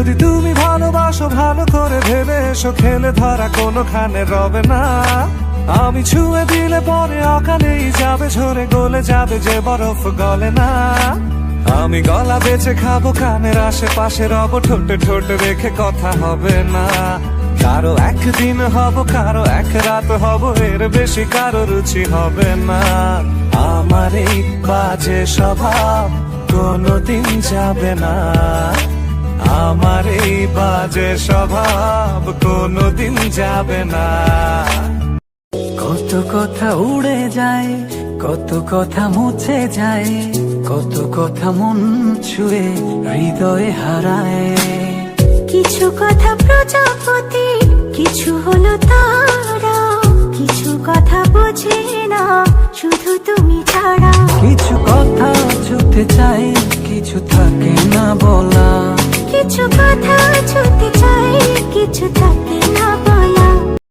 যদি তুমি ভালোবাসো ভালো করে ভেবে এসো, খেলে ধরা কোনোখানে রবে না। আমি ছুঁয়ে দিলে পরে অকালেই যাবে ঝরে, গলে যাবে যে বরফ গলে না। আমি গলা বেঁচে খাবো কানের আশেপাশে রব, ঠোঁটে ঠোঁটে রেখে কথা হবে না। কারো একদিন হব, কারো এক রাত হব, এর বেশি কারো রুচি হবে না। আমার এই বাজে স্বভাব কোনোদিন যাবে না, আমার এই বাজে স্বভাব কোনোদিন যাবে না। কত কথা উড়ে যায়, কত কথা মুছে যায়, কত কথা মন ছুঁয়ে হৃদয়ে হারায়। কিছু কথা প্রজাপতি, কিছু হলো তারা, কিছু কথা বোঝে না শুধু তুমি ছাড়া। কিছু কথা ছুতে চাই, কিছু থাকে না বলা, কিছু কথা ছুতে